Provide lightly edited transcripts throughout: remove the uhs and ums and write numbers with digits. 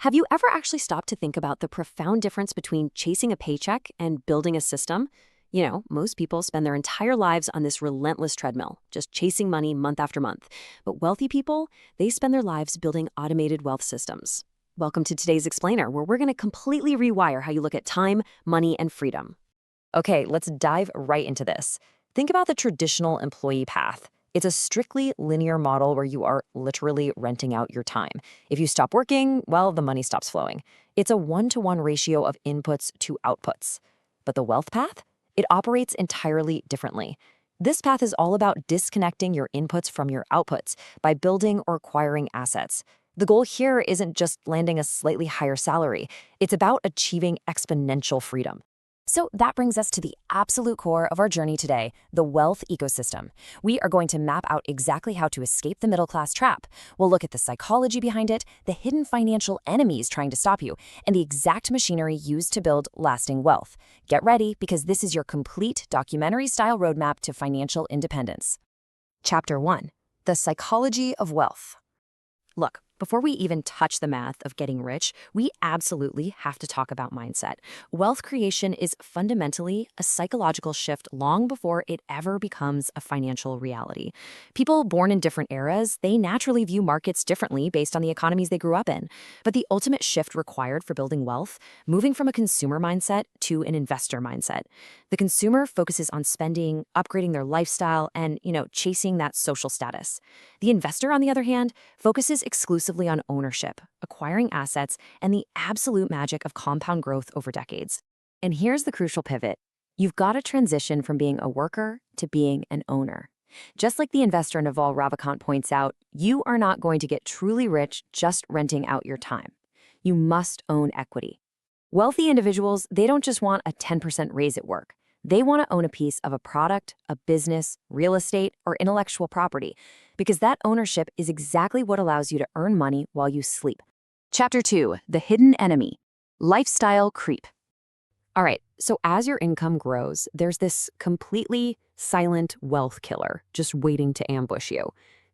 Have you ever actually stopped to think about the profound difference between chasing a paycheck and building a system? Most people spend their entire lives on this relentless treadmill, just chasing money month after month. But wealthy people, they spend their lives building automated wealth systems. Welcome to today's Explainer, where we're going to completely rewire how you look at time, money, and freedom. Okay, let's dive right into this. Think about the traditional employee path. It's a strictly linear model where you are literally renting out your time. If you stop working, well, the money stops flowing. It's a one-to-one ratio of inputs to outputs. But the wealth path? It operates entirely differently. This path is all about disconnecting your inputs from your outputs by building or acquiring assets. The goal here isn't just landing a slightly higher salary. It's about achieving exponential freedom. So that brings us to the absolute core of our journey today, the wealth ecosystem. We are going to map out exactly how to escape the middle-class trap. We'll look at the psychology behind it, the hidden financial enemies trying to stop you, and the exact machinery used to build lasting wealth. Get ready, because this is your complete documentary-style roadmap to financial independence. Chapter 1. The Psychology of Wealth. Look, before we even touch the math of getting rich, we absolutely have to talk about mindset. Wealth creation is fundamentally a psychological shift long before it ever becomes a financial reality. People born in different eras, they naturally view markets differently based on the economies they grew up in. But the ultimate shift required for building wealth, moving from a consumer mindset to an investor mindset. The consumer focuses on spending, upgrading their lifestyle, and, chasing that social status. The investor, on the other hand, focuses exclusively on ownership, acquiring assets, and the absolute magic of compound growth over decades. And here's the crucial pivot. You've got to transition from being a worker to being an owner. Just like the investor Naval Ravikant points out, you are not going to get truly rich just renting out your time. You must own equity. Wealthy individuals, they don't just want a 10% raise at work. They want to own a piece of a product, a business, real estate, or intellectual property, because that ownership is exactly what allows you to earn money while you sleep. Chapter 2, The Hidden Enemy, Lifestyle Creep. All right, so as your income grows, there's this completely silent wealth killer just waiting to ambush you.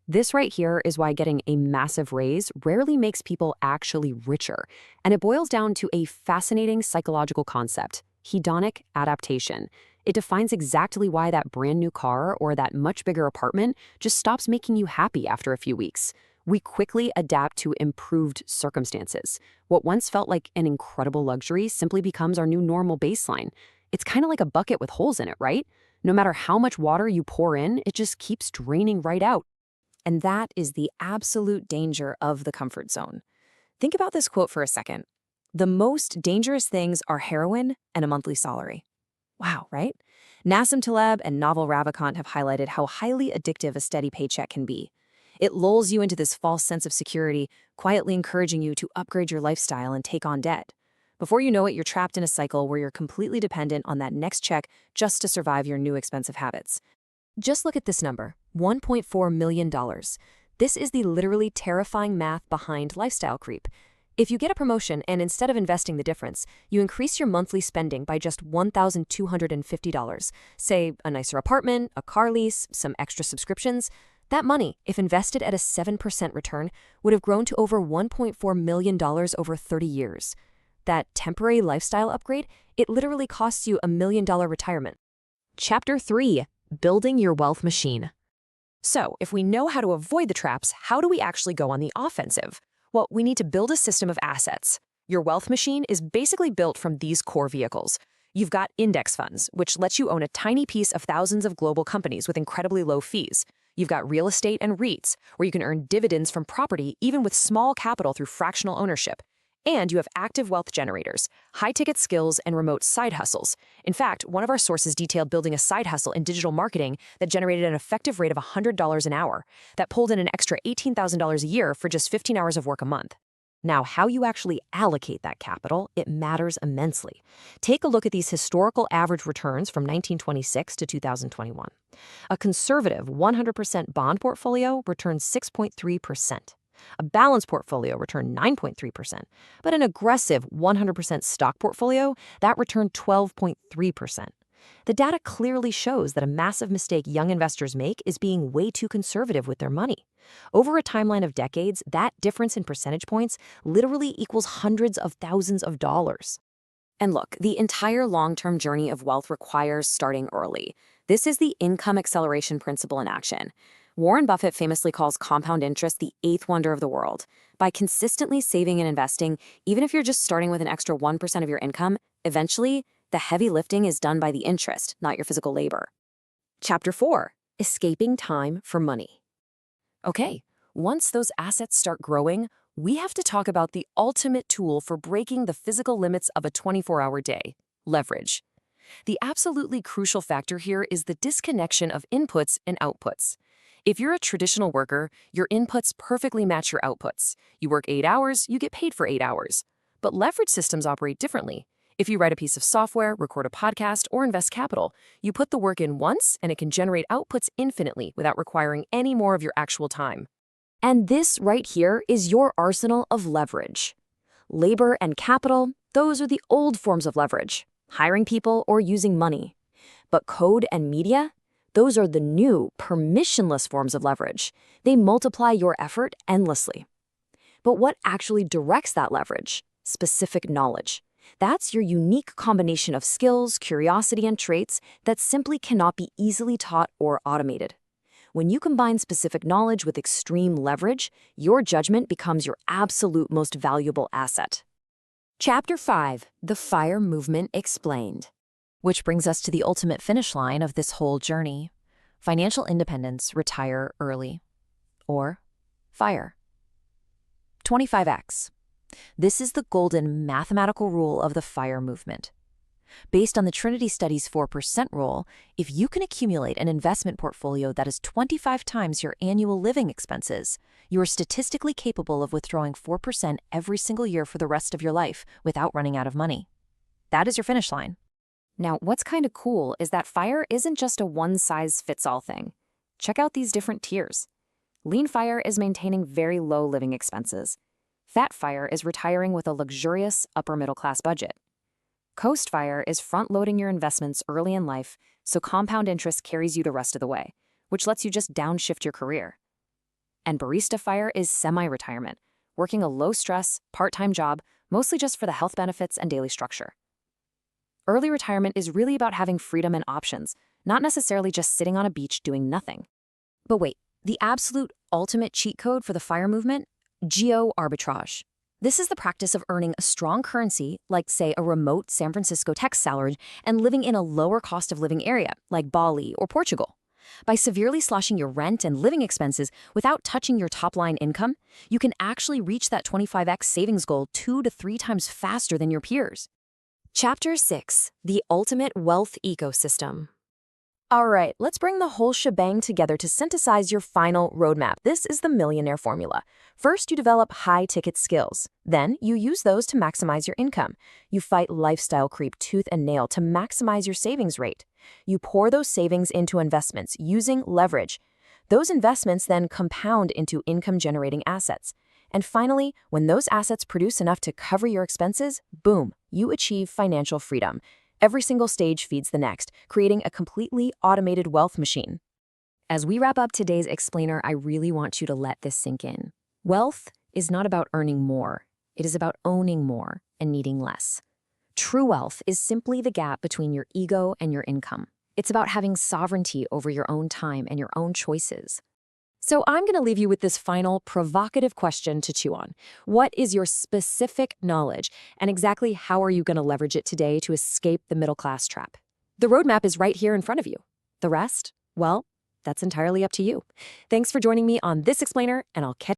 This right here is why getting a massive raise rarely makes people actually richer, and it boils down to a fascinating psychological concept: hedonic adaptation. It defines exactly why that brand new car or that much bigger apartment just stops making you happy after a few weeks. We quickly adapt to improved circumstances. What once felt like an incredible luxury simply becomes our new normal baseline. It's kind of like a bucket with holes in it, right? No matter how much water you pour in, it just keeps draining right out. And that is the absolute danger of the comfort zone. Think about this quote for a second. The most dangerous things are heroin and a monthly salary. Wow, right? Nassim Taleb and Naval Ravikant have highlighted how highly addictive a steady paycheck can be. It lulls you into this false sense of security, quietly encouraging you to upgrade your lifestyle and take on debt. Before you know it, you're trapped in a cycle where you're completely dependent on that next check just to survive your new expensive habits. Just look at this number, $1.4 million. This is the literally terrifying math behind lifestyle creep. If you get a promotion and instead of investing the difference, you increase your monthly spending by just $1,250, say a nicer apartment, a car lease, some extra subscriptions, that money, if invested at a 7% return, would have grown to over $1.4 million over 30 years. That temporary lifestyle upgrade, it literally costs you $1 million retirement. Chapter 3, Building Your Wealth Machine. So, if we know how to avoid the traps, how do we actually go on the offensive? Well, we need to build a system of assets. Your wealth machine is basically built from these core vehicles. You've got index funds, which lets you own a tiny piece of thousands of global companies with incredibly low fees. You've got real estate and REITs, where you can earn dividends from property even with small capital through fractional ownership. And you have active wealth generators, high-ticket skills, and remote side hustles. In fact, one of our sources detailed building a side hustle in digital marketing that generated an effective rate of $100 an hour, that pulled in an extra $18,000 a year for just 15 hours of work a month. Now, how you actually allocate that capital, it matters immensely. Take a look at these historical average returns from 1926 to 2021. A conservative 100% bond portfolio returns 6.3%. A balanced portfolio returned 9.3%, but an aggressive 100% stock portfolio, that returned 12.3%. The data clearly shows that a massive mistake young investors make is being way too conservative with their money. Over a timeline of decades, that difference in percentage points literally equals hundreds of thousands of dollars. And look, the entire long-term journey of wealth requires starting early. This is the income acceleration principle in action. Warren Buffett famously calls compound interest the eighth wonder of the world. By consistently saving and investing, even if you're just starting with an extra 1% of your income, eventually, the heavy lifting is done by the interest, not your physical labor. Chapter 4. Escaping time for money. Okay, once those assets start growing, we have to talk about the ultimate tool for breaking the physical limits of a 24-hour day: leverage. The absolutely crucial factor here is the disconnection of inputs and outputs. If you're a traditional worker, your inputs perfectly match your outputs. You work 8 hours, you get paid for 8 hours. But leverage systems operate differently. If you write a piece of software, record a podcast, or invest capital, you put the work in once and it can generate outputs infinitely without requiring any more of your actual time. And this right here is your arsenal of leverage. Labor and capital, those are the old forms of leverage, hiring people or using money. But code and media, those are the new, permissionless forms of leverage. They multiply your effort endlessly. But what actually directs that leverage? Specific knowledge. That's your unique combination of skills, curiosity, and traits that simply cannot be easily taught or automated. When you combine specific knowledge with extreme leverage, your judgment becomes your absolute most valuable asset. Chapter 5. The FIRE Movement Explained. Which brings us to the ultimate finish line of this whole journey: financial independence, retire early. Or FIRE. 25x. This is the golden mathematical rule of the FIRE movement. Based on the Trinity Study's 4% rule, if you can accumulate an investment portfolio that is 25 times your annual living expenses, you are statistically capable of withdrawing 4% every single year for the rest of your life without running out of money. That is your finish line. Now, what's kind of cool is that FIRE isn't just a one-size-fits-all thing. Check out these different tiers. Lean FIRE is maintaining very low living expenses. Fat FIRE is retiring with a luxurious upper-middle-class budget. Coast FIRE is front-loading your investments early in life so compound interest carries you the rest of the way, which lets you just downshift your career. And Barista FIRE is semi-retirement, working a low-stress, part-time job, mostly just for the health benefits and daily structure. Early retirement is really about having freedom and options, not necessarily just sitting on a beach doing nothing. But wait, the absolute ultimate cheat code for the FIRE movement? Geo-arbitrage. This is the practice of earning a strong currency, like, say, a remote San Francisco tech salary, and living in a lower cost of living area, like Bali or Portugal. By severely slashing your rent and living expenses without touching your top-line income, you can actually reach that 25x savings goal 2 to 3 times faster than your peers. Chapter 6. The Ultimate Wealth Ecosystem. All right, let's bring the whole shebang together to synthesize your final roadmap. This is the millionaire formula. First, you develop high-ticket skills. Then, you use those to maximize your income. You fight lifestyle creep tooth and nail to maximize your savings rate. You pour those savings into investments using leverage. Those investments then compound into income-generating assets. And finally, when those assets produce enough to cover your expenses, boom, you achieve financial freedom. Every single stage feeds the next, creating a completely automated wealth machine. As we wrap up today's explainer, I really want you to let this sink in. Wealth is not about earning more. It is about owning more and needing less. True wealth is simply the gap between your ego and your income. It's about having sovereignty over your own time and your own choices. So I'm going to leave you with this final provocative question to chew on. What is your specific knowledge, and exactly how are you going to leverage it today to escape the middle-class trap? The roadmap is right here in front of you. The rest, well, that's entirely up to you. Thanks for joining me on this explainer, and I'll catch